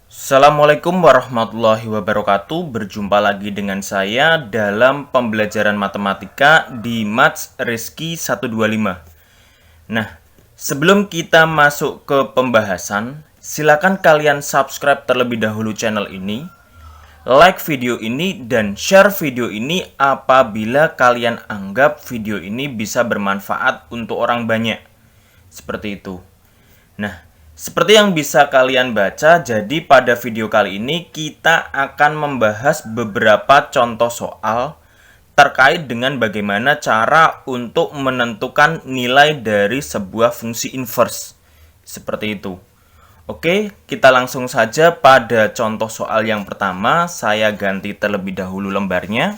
Assalamualaikum warahmatullahi wabarakatuh. Berjumpa lagi dengan saya dalam pembelajaran matematika di Maths Rizky 125. Nah, sebelum kita masuk ke pembahasan, silakan kalian subscribe terlebih dahulu channel ini, like video ini, dan share video ini apabila kalian anggap video ini bisa bermanfaat untuk orang banyak. Seperti itu. Nah, seperti yang bisa kalian baca, jadi pada video kali ini kita akan membahas beberapa contoh soal terkait dengan bagaimana cara untuk menentukan nilai dari sebuah fungsi inverse. Seperti itu. Oke, kita langsung saja pada contoh soal yang pertama. Saya ganti terlebih dahulu lembarnya.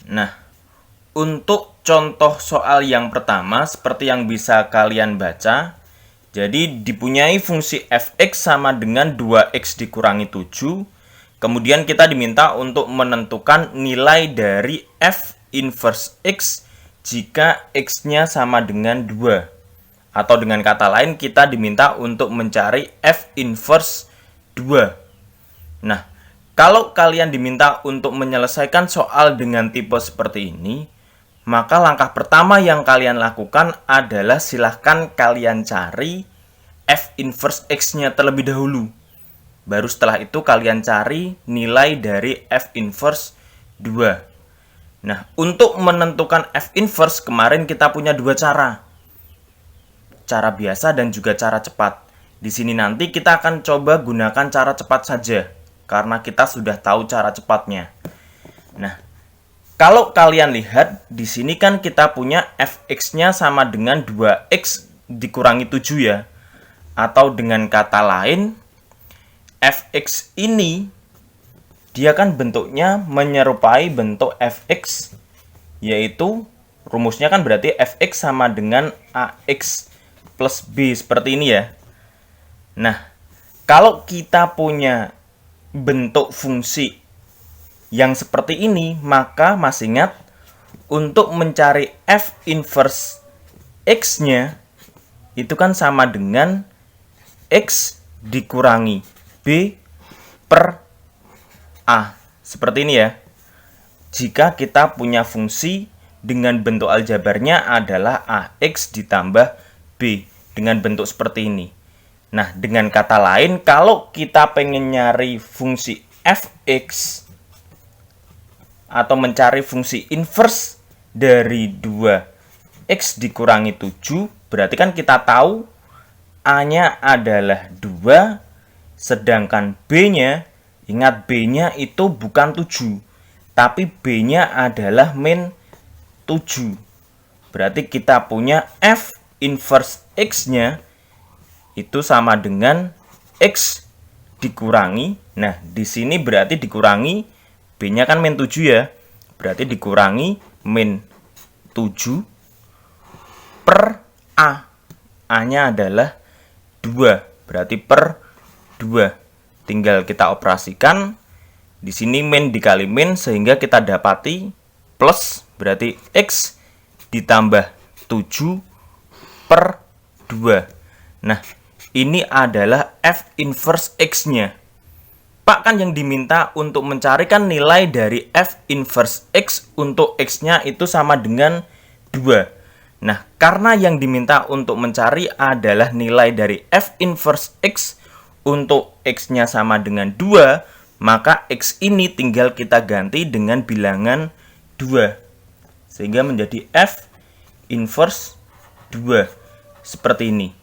Nah, untuk contoh soal yang pertama, seperti yang bisa kalian baca, jadi dipunyai fungsi fx sama dengan 2x dikurangi 7. Kemudian kita diminta untuk menentukan nilai dari f inverse x jika x-nya sama dengan 2. Atau dengan kata lain, kita diminta untuk mencari f inverse 2. Nah, kalau kalian diminta untuk menyelesaikan soal dengan tipe seperti ini, maka langkah pertama yang kalian lakukan adalah silahkan kalian cari f inverse x-nya terlebih dahulu. Baru setelah itu kalian cari nilai dari f inverse 2. Nah, untuk menentukan f inverse kemarin kita punya dua cara. Cara biasa dan juga cara cepat. Di sini nanti kita akan coba gunakan cara cepat saja, karena kita sudah tahu cara cepatnya. Nah, kalau kalian lihat, di sini kan kita punya fx-nya sama dengan 2x dikurangi 7 ya. Atau dengan kata lain, fx ini, dia kan bentuknya menyerupai bentuk fx, yaitu rumusnya kan berarti fx sama dengan ax plus b, seperti ini ya. Nah, kalau kita punya bentuk fungsi yang seperti ini, maka masih ingat untuk mencari f inverse x-nya itu kan sama dengan x dikurangi b per a. Seperti ini ya. Jika kita punya fungsi dengan bentuk aljabarnya adalah ax ditambah b dengan bentuk seperti ini. Nah, dengan kata lain, kalau kita pengen nyari fungsi fx atau mencari fungsi inverse dari 2x dikurangi 7, berarti kan kita tahu A-nya adalah 2, sedangkan B-nya, ingat B-nya itu bukan 7, tapi B-nya adalah min 7. Berarti kita punya F inverse X-nya itu sama dengan X dikurangi, nah di sini berarti dikurangi B-nya kan min 7 ya. Berarti dikurangi min 7 per A. A-nya adalah 2. Berarti per 2. Tinggal kita operasikan. Di sini min dikali min sehingga kita dapati plus, berarti X ditambah 7 per 2. Nah, ini adalah F inverse X-nya. Pak, kan yang diminta untuk mencarikan nilai dari f inverse x untuk x-nya itu sama dengan 2. Nah, karena yang diminta untuk mencari adalah nilai dari f inverse x untuk x-nya sama dengan 2, maka x ini tinggal kita ganti dengan bilangan 2. Sehingga menjadi f inverse 2. Seperti ini.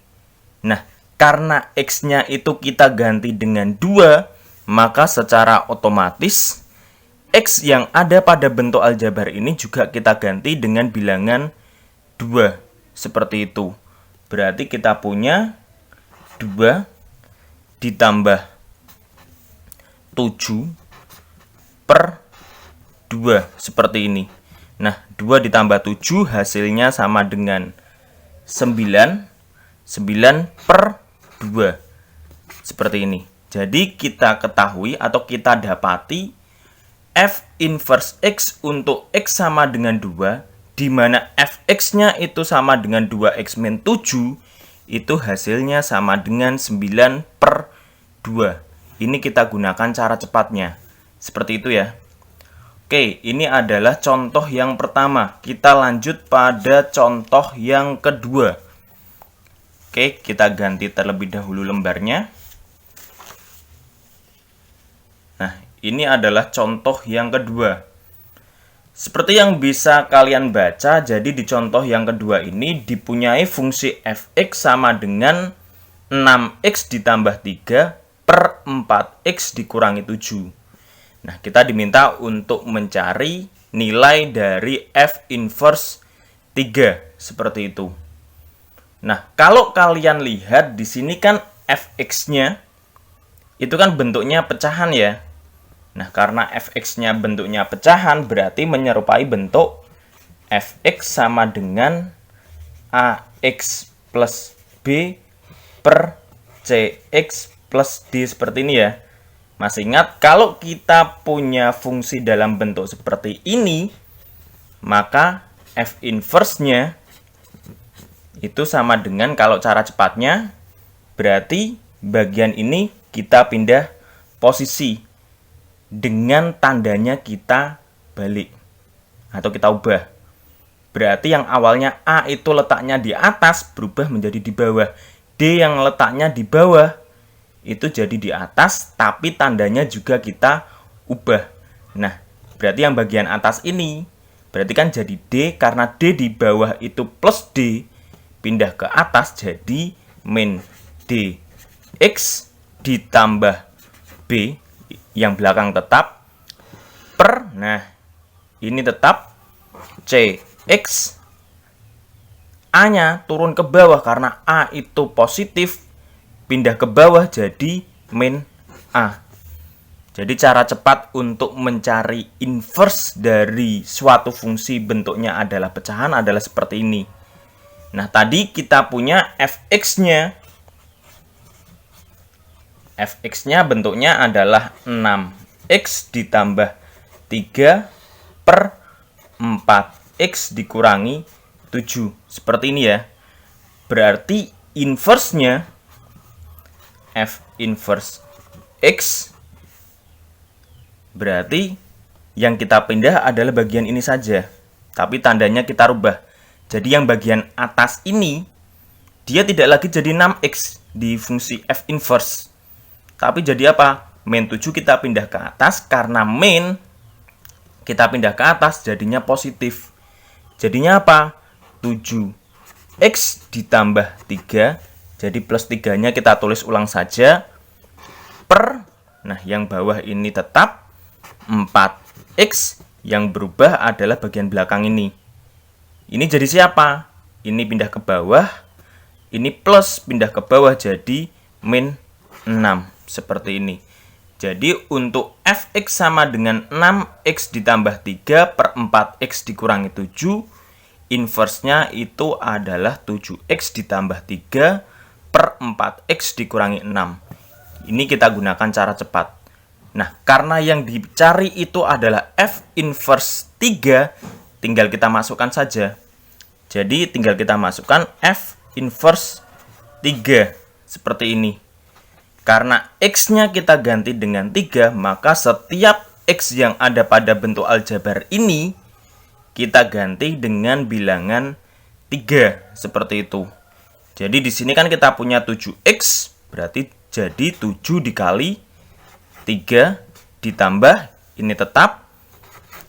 Nah, karena x-nya itu kita ganti dengan 2, maka secara otomatis x yang ada pada bentuk aljabar ini juga kita ganti dengan bilangan 2. Seperti itu. Berarti kita punya 2 ditambah 7 per 2. Seperti ini. Nah, 2 ditambah 7 hasilnya sama dengan 9. 9 per 2. Seperti ini. Jadi kita ketahui atau kita dapati f inverse x untuk x sama dengan 2 di mana fx-nya itu sama dengan 2x min 7, itu hasilnya sama dengan 9/2. Ini kita gunakan cara cepatnya. Seperti itu ya. Oke, ini adalah contoh yang pertama. Kita lanjut pada contoh yang kedua. Oke, kita ganti terlebih dahulu lembarnya. Nah, ini adalah contoh yang kedua. Seperti yang bisa kalian baca, jadi di contoh yang kedua ini dipunyai fungsi fx sama dengan 6x ditambah 3/4x dikurangi 7. Nah, kita diminta untuk mencari nilai dari f inverse 3, seperti itu. Nah, kalau kalian lihat di sini kan fx-nya itu kan bentuknya pecahan ya. Nah, karena fx-nya bentuknya pecahan, berarti menyerupai bentuk fx sama dengan ax plus b per cx plus d, seperti ini ya. Masih ingat, kalau kita punya fungsi dalam bentuk seperti ini, maka f inverse-nya itu sama dengan, kalau cara cepatnya, berarti bagian ini kita pindah posisi. Dengan tandanya kita balik atau kita ubah. Berarti yang awalnya A itu letaknya di atas berubah menjadi di bawah. D yang letaknya di bawah itu jadi di atas, tapi tandanya juga kita ubah. Nah, berarti yang bagian atas ini berarti kan jadi D, karena D di bawah itu plus D, pindah ke atas jadi min D X ditambah B yang belakang tetap per, nah ini tetap cx, A-nya turun ke bawah karena A itu positif, pindah ke bawah jadi min A. Jadi cara cepat untuk mencari inverse dari suatu fungsi bentuknya adalah pecahan adalah seperti ini. Nah, tadi kita punya fx-nya. Fx-nya bentuknya adalah 6x ditambah 3/4x dikurangi 7. Seperti ini ya. Berarti inverse-nya f inverse x, berarti yang kita pindah adalah bagian ini saja. Tapi tandanya kita rubah. Jadi yang bagian atas ini, dia tidak lagi jadi 6x di fungsi f inverse. Tapi jadi apa? Min 7 kita pindah ke atas, karena min kita pindah ke atas jadinya positif. Jadinya apa? 7x ditambah 3, jadi plus 3-nya kita tulis ulang saja, per, nah yang bawah ini tetap 4x, yang berubah adalah bagian belakang ini. Ini jadi siapa? Ini pindah ke bawah, ini plus pindah ke bawah jadi min 6. Seperti ini. Jadi untuk fx sama dengan 6x ditambah 3/4x dikurangi 7, inverse-nya itu adalah 7x ditambah 3/4x dikurangi 6. Ini kita gunakan cara cepat. Nah, karena yang dicari itu adalah f inverse 3, tinggal kita masukkan saja. Jadi tinggal kita masukkan f inverse 3 seperti ini. Karena x-nya kita ganti dengan 3, maka setiap x yang ada pada bentuk aljabar ini kita ganti dengan bilangan 3, seperti itu. Jadi di sini kan kita punya 7x, berarti jadi 7 dikali 3 ditambah ini tetap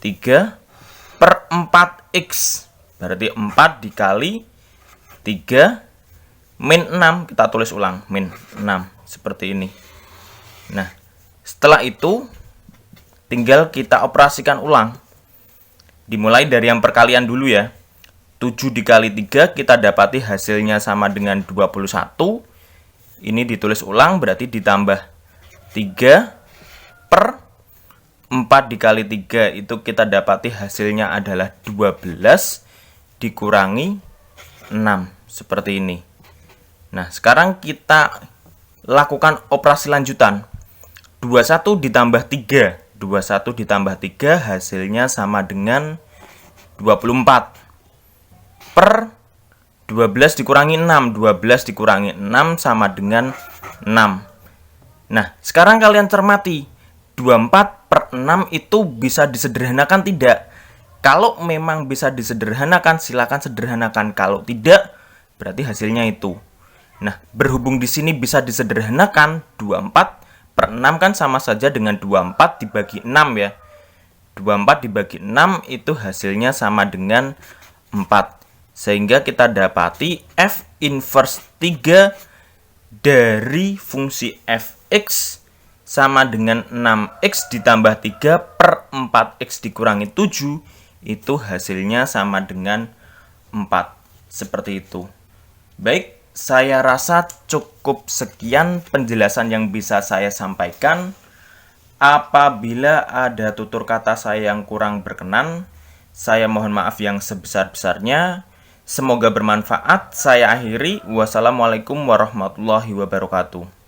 3/4x. Berarti 4 dikali 3 min 6, kita tulis ulang, min 6. Seperti ini. Nah, setelah itu tinggal kita operasikan ulang. Dimulai dari yang perkalian dulu ya. 7 dikali 3 kita dapati hasilnya sama dengan 21. Ini ditulis ulang, berarti ditambah 3/4 dikali 3 itu kita dapati hasilnya adalah 12 dikurangi 6. Seperti ini. Nah, sekarang kita lakukan operasi lanjutan. 21 ditambah 3. 21 ditambah 3 hasilnya sama dengan 24. per 12 dikurangi 6. 12 dikurangi 6 sama dengan 6. Nah, sekarang kalian cermati. 24 per 6 itu bisa disederhanakan tidak? Kalau memang bisa disederhanakan, silakan sederhanakan. Kalau tidak, berarti hasilnya itu. Nah, berhubung di sini bisa disederhanakan, 24 per 6 kan sama saja dengan 24 dibagi 6 ya. 24 dibagi 6 itu hasilnya sama dengan 4. Sehingga kita dapati F inverse 3 dari fungsi fx sama dengan 6x ditambah 3 per 4x dikurangi 7, itu hasilnya sama dengan 4. Seperti itu. Baik, saya rasa cukup sekian penjelasan yang bisa saya sampaikan. Apabila ada tutur kata saya yang kurang berkenan, saya mohon maaf yang sebesar-besarnya. Semoga bermanfaat. Saya akhiri. Wassalamualaikum warahmatullahi wabarakatuh.